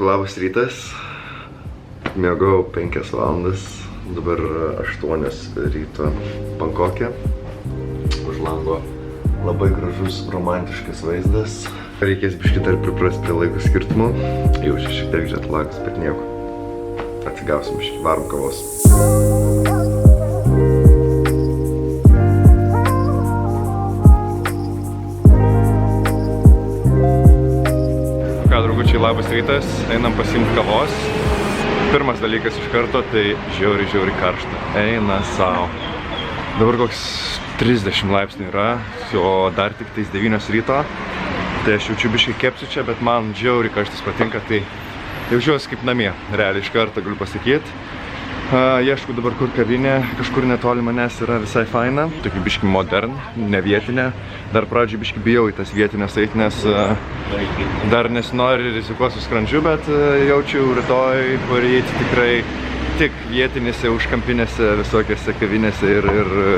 Labas rytas, miegojau 5 valandas, dabar 8 ryto Bankoke. Už lango labai gražus, romantiškas vaizdas. Reikės biškį dar priprast prie laiko skirtumų. Jau šiek tiek žetlagas, bet nieko. Atsigausim biškį, varom kavos. Labas rytas, einam pasiimti kavos. Pirmas dalykas iš karto, tai žiauriai karšta. Eina sau. Dabar koks 30 laipsnių yra, o dar tik tais 9 ryto. Tai aš jaučiu biškai kepsiu čia, bet man žiauriai karštas patinka, tai jaučiuosi kaip namie. Realiai iš karto galiu pasakyti. Ieškau dabar kur kavinė, kažkur netoli manęs yra visai faina. Tokia biškai modern, ne vietinė. Dar pradžiai biškai bijau į tas vietinės eit, nes dar nesinori rizikuoti su skrandžiu, bet jaučiu rytoj pareiti tikrai tik vietinėse, užkampinėse, visokiose kavinėse ir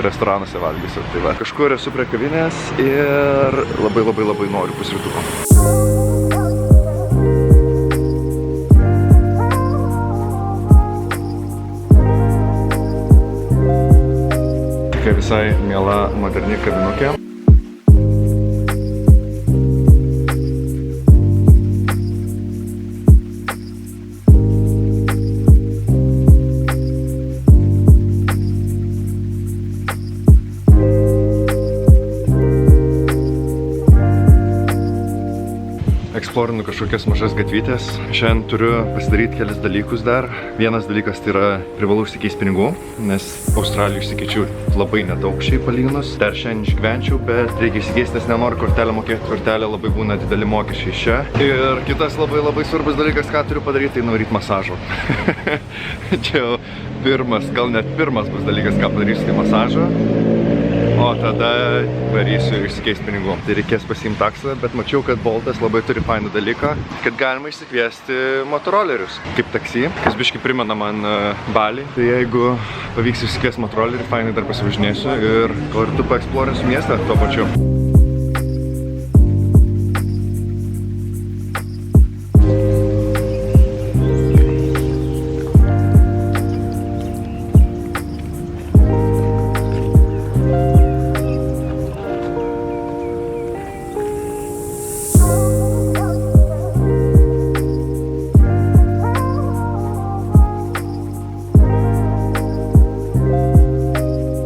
restoranuose valgysiu. Tai va, kažkur esu prie kavinės ir labai noriu pusrytuko. Visai miela moderni kavinukė. Eksplorinu kažkokias mažas gatvytės. Šiandien turiu pasidaryti kelis dalykus dar. Vienas dalykas tai yra privalu užsikeisti pinigų, nes Australijoj išsikeičiu labai nedaug šiaip palyginus. Dar šiandien išgyvenčiau, bet reikia įsikeisti, nes nenoriu kortelę mokėti. Kortelė labai būna dideli mokesčiai čia. Ir kitas labai svarbus dalykas, ką turiu padaryti, tai nuvaryti masažo. Čia jau pirmas, gal net pirmas bus dalykas, ką padarysiu, tai masažo. O tada varysiu išsikeisti pinigų. Tai reikės pasiimti taksą, bet mačiau, kad Boltas labai turi fainą dalyką, kad galima išsikviesti motorolerius kaip taksi, kas biškai primena man Balį. Tai jeigu pavyks išsikviesti motorolerį, fainai dar pasivažinėsiu ir kartu paeksplorinsiu miestą tuo pačiu.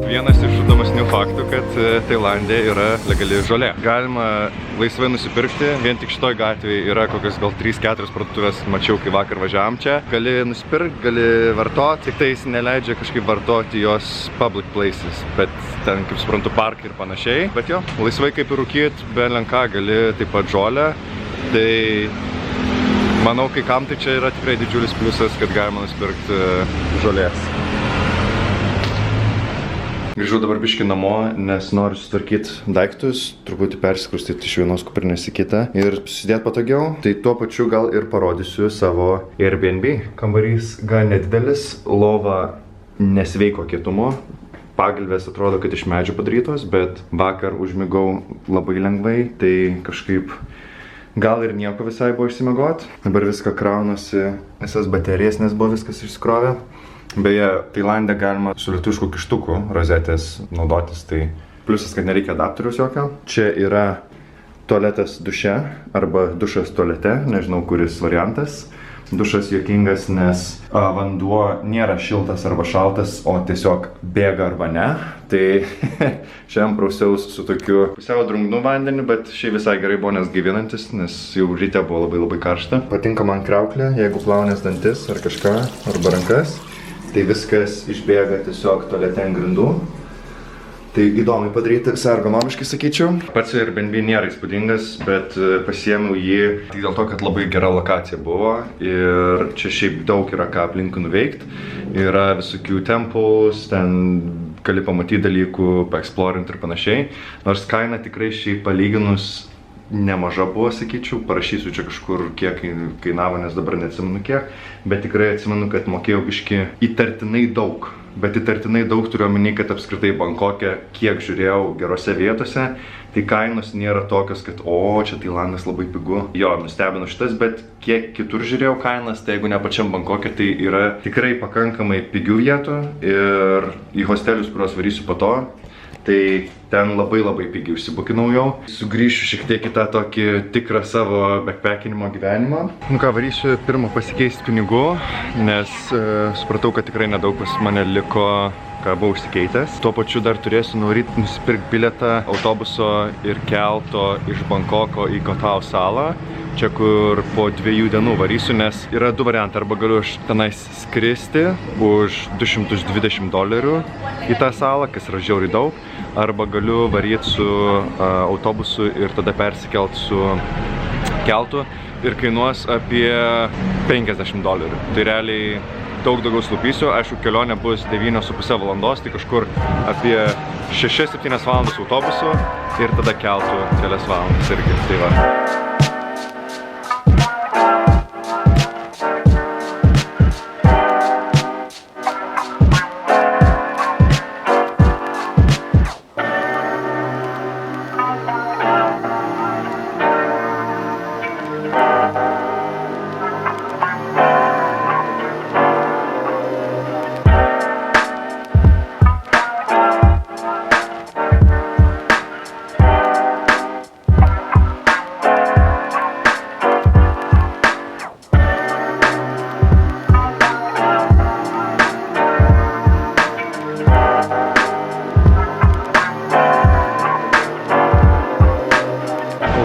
Vienas iš įdomesnių faktų, kad Tailande yra legali žolė. Galima laisvai nusipirkti, vien tik šitoj gatvėje yra kokios gal 3-4 parduotuvės, mačiau, kai vakar važiavom čia. Gali nusipirkti, gali vartoti, tik tai jis neleidžia kažkaip vartoti jos public places, bet ten, kaip suprantu, parkai ir panašiai. Bet jo, laisvai kaip ir rūkyti, belenką gali taip pat žolę. Tai manau, kai kam tai čia yra tikrai didžiulis pliusas, kad galima nusipirkti žolės. Grįžau dabar biškį namo, nes noriu sutvarkyti daiktus, truputį persikraustyti iš vienos kuprinės į kitą ir susidėti patogiau. Tai tuo pačiu gal ir parodysiu savo Airbnb. Kambarys gan nedidelis, lova nesveiko kietumo. Pagalvės atrodo, kad iš medžio padarytos, bet vakar užmigau labai lengvai, tai kažkaip gal ir nieko visai buvo išsimiegot. Dabar viską kraunuosi, visas baterijas, nes buvo viskas išsikrovę. Beje, Tailande galima su lietuvišku kištuku rozetės naudotis, tai pliusas, kad nereikia adaptoriaus jokio. Čia yra tualetas duše arba dušas tualete, nežinau kuris variantas. Dušas juokingas, nes vanduo nėra šiltas arba šaltas, o tiesiog bėga arba ne. Tai šiandien prausiaus su tokiu pusiau drungnu vandeniu, bet šiaip visai gerai buvo, nes gaivinantis, nes jau ryte buvo labai karšta. Patinka man kriauklė, jeigu plaunės dantis ar kažką, arba rankas. Tai viskas išbėga tiesiog tualete ant grindų. Tai įdomiai padaryti, visai ergonomiškai sakyčiau. Pats Airbnb nėra įspūdingas, bet pasiėmiau jį tik dėl to, kad labai gera lokacija buvo. Ir čia šiaip daug yra ką aplinkui nuveikti. Yra visokių temples, ten gali pamatyti dalykų, paeksplorinti ir panašiai. Nors kaina tikrai šiaip palyginus nemaža buvo, sakyčiau. Parašysiu čia kažkur, kiek kainavo, nes dabar neatsimenu kiek. Bet tikrai atsimenu, kad mokėjau biškį įtartinai daug. bet įtartinai daug turiu omeny, kad apskritai Bankoke, kiek žiūrėjau gerose vietose, tai kainos nėra tokios, kad čia Tailandas labai pigu. Jo, nustebino šitas, bet kiek kitur žiūrėjau kainas, tai jeigu ne pačiam Bankoke, tai yra tikrai pakankamai pigių vietų ir į hostelius, kuriuos varysiu po to, tai ten labai pigiai užsibukinau jau. Sugrįšiu šiek tiek į tą tokį tikrą savo backpackinimo gyvenimą. Nu ką, varysiu pirmą pasikeisti pinigų, nes supratau, kad tikrai nedaug pas mane liko, ką buvau užsikeitęs. Tuo pačiu dar turėsiu nuvaryt nusipirkti bilietą autobuso ir kelto iš Bankoko į Koh Tao salą. Čia kur po 2 dienų varysiu, nes yra 2 variantai. Arba galiu aš tenais skristi už $220 į tą salą, kas yra žiauriai daug. Arba galiu varyti su autobusu ir tada persikelt su keltu ir kainuos apie $50. Tai realiai daug daugiau slupysiu. Aišku, kelionė bus 9,5 valandos, tai kažkur apie 6-7 valandas autobusu ir tada keltu 3 valandas irgi. Tai va.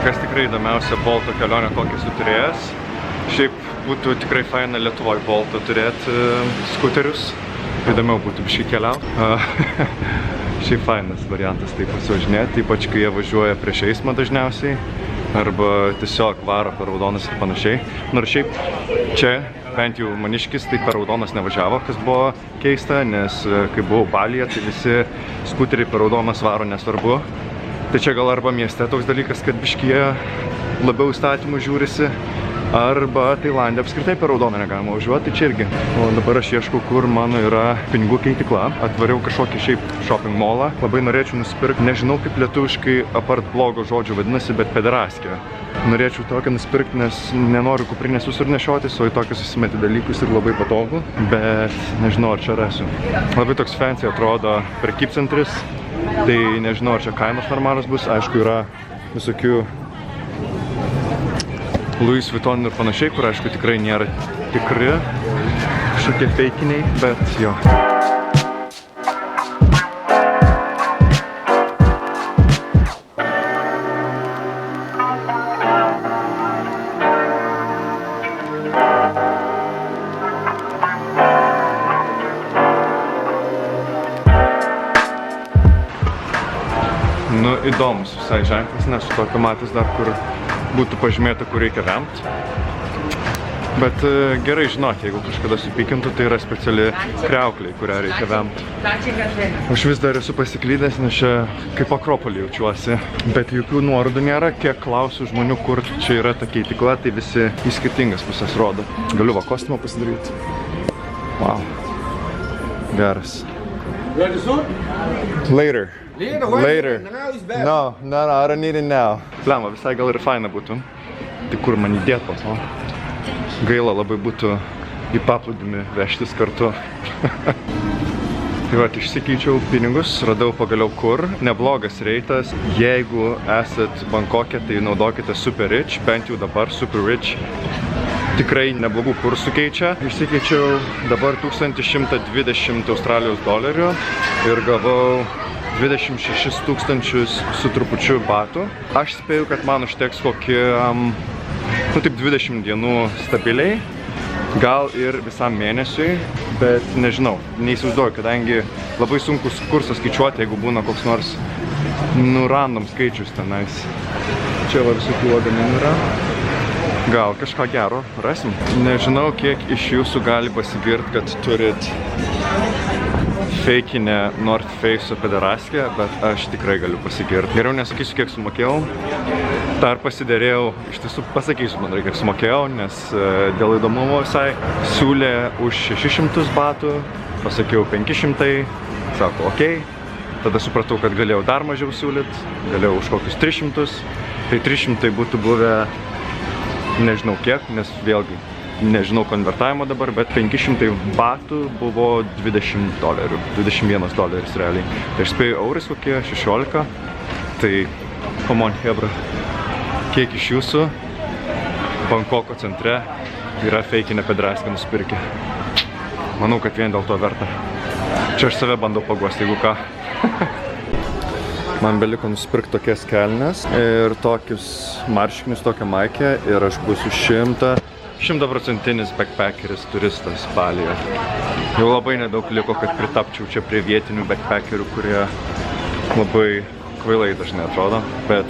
Kas tikrai įdomiausia Bolto kelionė, kokią esu turėjęs. Šiaip būtų tikrai faina Lietuvoje Bolto turėti skuterius. Įdomiau būtų biškai keliauti. Šiaip fainas variantas taip pasivažinėti, ypač kai jie važiuoja prieš eismą dažniausiai. Arba tiesiog varo per raudonas ir panašiai. Nors šiaip čia, bent jau maniškis, tai per raudonas nevažiavo, kas buvo keista, nes kai buvau Balyje, tai visi skuteriai per raudonas varo nesvarbu. Tai čia gal arba mieste toks dalykas, kad biškyje labiau įstatymų žiūrisi, arba Tailande apskritai per raudoną negalima važiuoti, tai čia irgi. O dabar aš ieškau, kur mano yra pinigų keitikla. Atvariau kažkokį šiaip shopping mallą. Labai norėčiau nusipirkti, nežinau kaip lietuviškai apart blogo žodžio vadinasi, bet pederaskę. Norėčiau tokią nusipirkti, nes nenoriu kuprinės visur nešiotis, o į tokius susimeti dalykus ir labai patogu. Bet nežinau, ar čia rasiu. Labai toks fancy atrodo prekybcentris. Tai nežinau, ar čia kainos normalios bus. Aišku, yra visokių Louis Vuitton ir panašiai, kur aišku tikrai nėra tikri, kažkokie feikiniai, bet jo. Nu, įdomus visai ženklas, nesu tokio matęs dar, kur būtų pažymėta, kur reikia vemti. Bet gerai žinoti, jeigu kažkada supykintų, tai yra speciali kriauklė, kurią reikia vemti. Aš vis dar esu pasiklydęs, nes čia kaip Akropolį jaučiuosi. Bet jokių nuorodų nėra, kiek klausiu žmonių, kur čia yra ta keitikla, tai visi į skirtingas pusės rodo. Galiu va kostiumą pasidaryti. Wow. Geras. Later. Later. No, I don't need it now. Plema, visai gal ir faina būtų. Tai kur man įdėt po to? Gaila labai būtų į paplūdimį vežtis kartu. Tai va, išsikeičiau pinigus, radau pagaliau kur. Neblogas reitas. Jeigu esat Bankoke, tai naudokite Super Rich. Bent jau dabar Super Rich tikrai neblogų kursų keičia. Išsikeičiau dabar 1120 Australijos dolerių ir gavau 26 000 su trupučiu batų. Aš spėju, kad man užteks kokį, taip 20 dienų stabiliai, gal ir visam mėnesiui, bet nežinau, neįsivaizduoju, kadangi labai sunkus kursas skaičiuoti, jeigu būna koks nors random skaičius tenais. Čia va visokių lagaminų yra. Gal kažką gero rasim. Nežinau, kiek iš jūsų gali pasigirti, kad turit feikinę North Face pederaskę, bet aš tikrai galiu pasigirti. Geriau nesakysiu, kiek sumokėjau. Dar pasiderėjau, iš tiesų pasakysiu, man reikia, kiek sumokėjau, nes dėl įdomumo visai siūlė už 600 batų pasakiau 500, sako, okei. Tada supratau, kad galėjau dar mažiau siūlyt, galėjau už kokius 300, tai 300 būtų buvę nežinau kiek, nes vėlgi nežinau konvertavimo dabar, bet 500 batų buvo $20, $21 realiai. Tai aš spėjau eurais kokie 16, tai come on, hebra, kiek iš jūsų Bankoko centre yra feikinę pedraskę nusipirkę? Manau, kad vien dėl to verta. Čia aš save bandau paguosti, jeigu ką. Man beliko nusipirkti tokias kelnes ir tokius marškinius, tokią maikę ir aš būsiu 100% backpackeris turistas Balyje. Jau labai nedaug liko, kad pritapčiau čia prie vietinių backpackerių, kurie labai kvailai dažnai atrodo, bet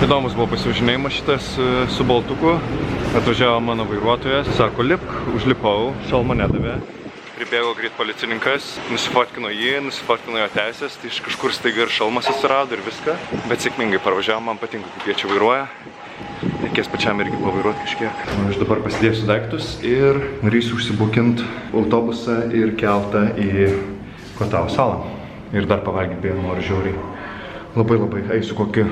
įdomus buvo pasivažinėjimas šitas su Baltuku. Atvažiavo mano vairuotojas, sako, lipk, užlipau, šalmo nedavė. Pribėgo greit policininkas, nusifotkino jo teisės, tai iš kažkur staiga ir šalmas atsirado ir viską. Bet sėkmingai parvažiavo, man patinka, kaip jie čia vairuoja. Reikės pačiam irgi pavairuoti kažkiek. Aš dabar pasidėsiu daiktus ir norėsiu užsibukint autobusą ir keltą į Kotao salą. Ir dar pavalgyti beje noriu žiauriai. Labai eisiu kokį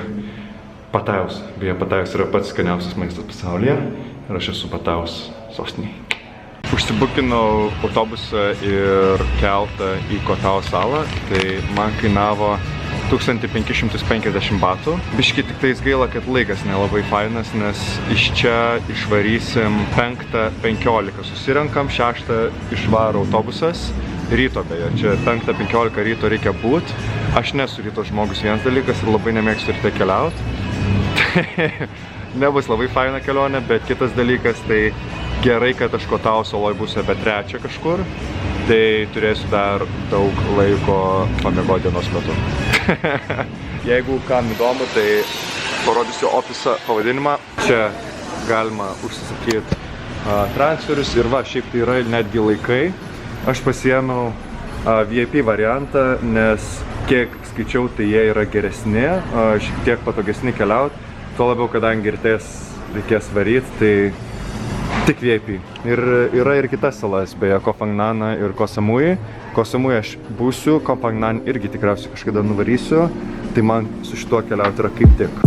Patajaus. Beje, Patajaus yra pats skaniausias maistas pasaulyje ir aš esu Patajaus sostinėje. Užsibukinau autobusą ir keltą į Kotao salą, tai man kainavo 1550 batų. Biški tik tais gaila, kad laikas nelabai fainas, nes iš čia išvarysim 5:15 susirenkam, 6 išvaro autobusas. Ryto beje, čia 5:15 ryto reikia būt. Aš nesu ryto žmogus vienas dalykas ir labai nemėgstu ryte keliauti. Nebus labai faina kelionė, bet kitas dalykas, tai gerai, kad aš Kotao saloj būsiu apie 3 kažkur, tai turėsiu dar daug laiko pamiegoti dienos metu. Jeigu kam įdomu, tai parodysiu ofiso pavadinimą. Čia galima užsisakyti transferius ir va, šiaip tai yra netgi laikai. Aš pasiėmiau VIP variantą, nes kiek skaičiau, tai jie yra geresni, šiek tiek patogesni keliauti. Tuo labiau, kadangi reikės varyti, tai tik VIP. Ir yra ir kitas salas, beje, Koh Phangan ir Koh Samui. Koh Samui aš būsiu, Koh Phangan irgi tikriausiai kažkada nuvarysiu. Tai man su šituo keliauti yra kaip tik.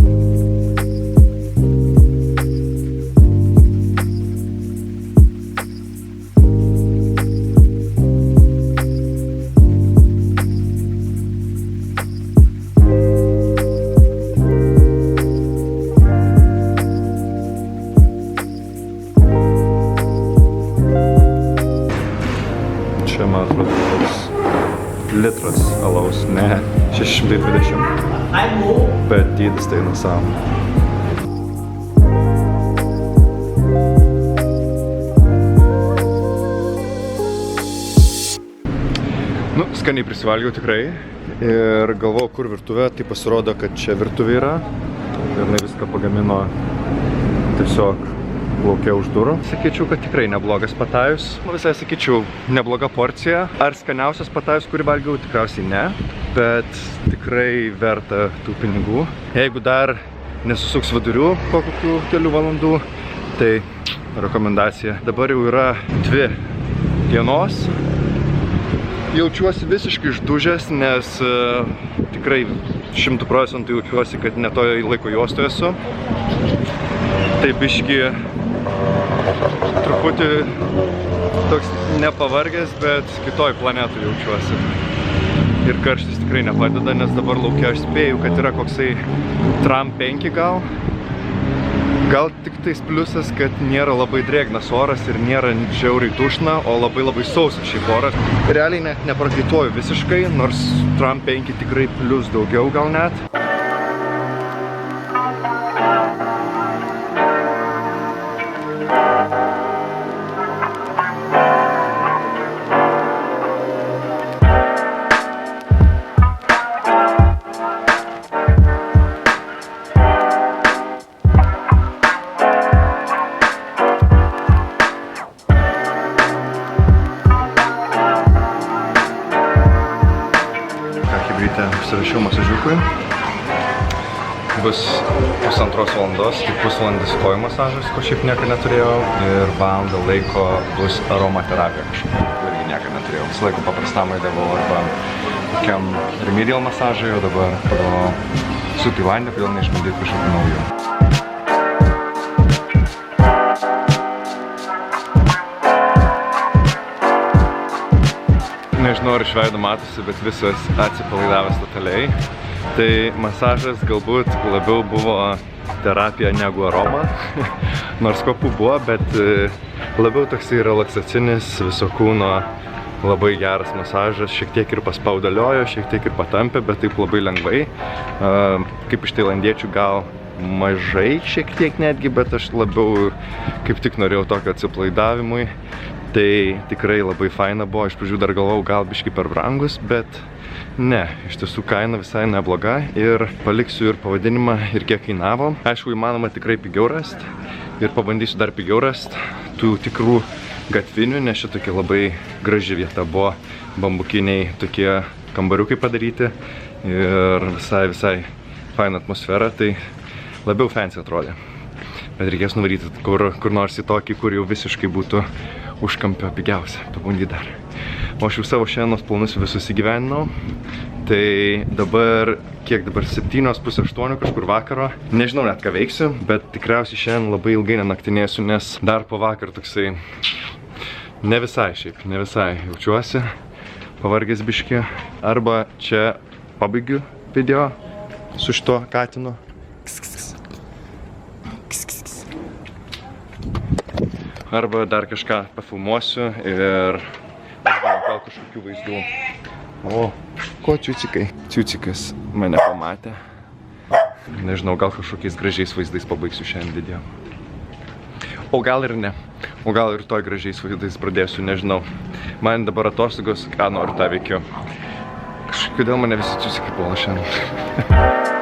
Čia, man atrodo, toks litras alaus, ne 620, bet dydis tai nesąmonė. Nu, skaniai prisivalgiau tikrai ir galvojau, kur virtuvė, tai pasirodo, kad čia virtuvė yra ir jinai viską pagamino tiesiog laukia už durų. Sakyčiau, kad tikrai neblogas Patajus. Visai sakyčiau, nebloga porcija. Ar skaniausias Patajus, kurį valgiau? Tikriausiai ne, bet tikrai verta tų pinigų. Jeigu dar nesusuks vidurių po kokių kelių valandų, tai rekomendacija. Dabar jau yra 2 dienos. Jaučiuosi visiškai išdužęs, nes tikrai 100% jaučiuosi, kad ne toje laiko juostoje esu. Tai biški truputį toks nepavargęs, bet kitoj planetoj jaučiuosi. Ir karštis tikrai nepadeda, nes dabar laukia aš spėju, kad yra koksai Tram 5 gal. Gal tik tais pliusas, kad nėra labai drėgnas oras ir nėra žiauriai dušna, o labai sausas šiaip oras. Realiai net neprakaituoju visiškai, nors Trump 5 tikrai plius daugiau gal net. Užsirašiau masažiukui. Bus 1,5 valandos, tik pusvalandis kojų masažas, ko šiaip niekada neturėjau. Ir valandą laiko bus aromaterapija kažkokia, irgi niekada neturėjau. Visą laiką paprastam eidavau arba kokiam remedial masažai, o dabar pagalvojau su Tailande, kodėl neišbandyti kažkokių naujų. Nežinau, ar iš veido matosi, bet visas atsipalaidavęs totaliai. Tai masažas galbūt labiau buvo terapija negu aroma. Nors kopų buvo, bet labiau toksai relaksacinis, viso kūno labai geras masažas. Šiek tiek ir paspaudaliojo, šiek tiek ir patampė, bet taip labai lengvai. Kaip iš tailandiečių gal mažai šiek tiek netgi, bet aš labiau kaip tik norėjau tokio atsipalaidavimui. Tai tikrai labai faina buvo, iš pradžių dar galvojau gal biškį per brangus, bet ne, iš tiesų kaina visai nebloga ir paliksiu ir pavadinimą ir kiek kainavo. Aišku, įmanoma tikrai pigiau rasti ir pabandysiu dar pigiau rasti tų tikrų gatvinių, nes čia tokia labai graži vieta buvo, bambukiniai tokie kambariukai padaryti ir visai faina atmosfera, tai labiau fancy atrodė. Bet reikės nuvaryti kur nors į tokį, kur jau visiškai būtų užkampio pigiausia, pabandyti dar. O aš jau savo šiandienos planus visus įgyveninau. Tai dabar, kiek dabar 7:30 kažkur vakaro. Nežinau net ką veiksiu, bet tikriausiai šiandien labai ilgai nenaktinėsiu, nes dar po vakar toksai ne visai jaučiuosi, pavargęs biškį. Arba čia pabaigiu video su šito katinu. Arba dar kažką pafilmuosiu ir gal kažkokių vaizdų. O, ko ciucikai? Ciucikas mane pamatė. Nežinau, gal kažkokiais gražiais vaizdais pabaigsiu šiandien video. O gal ir ne. O gal ir toj gražiais vaizdais pradėsiu, nežinau. Man dabar atostogos, ką noriu tą veikiu. Kažkodėl mane visi ciucikai puola šiandien.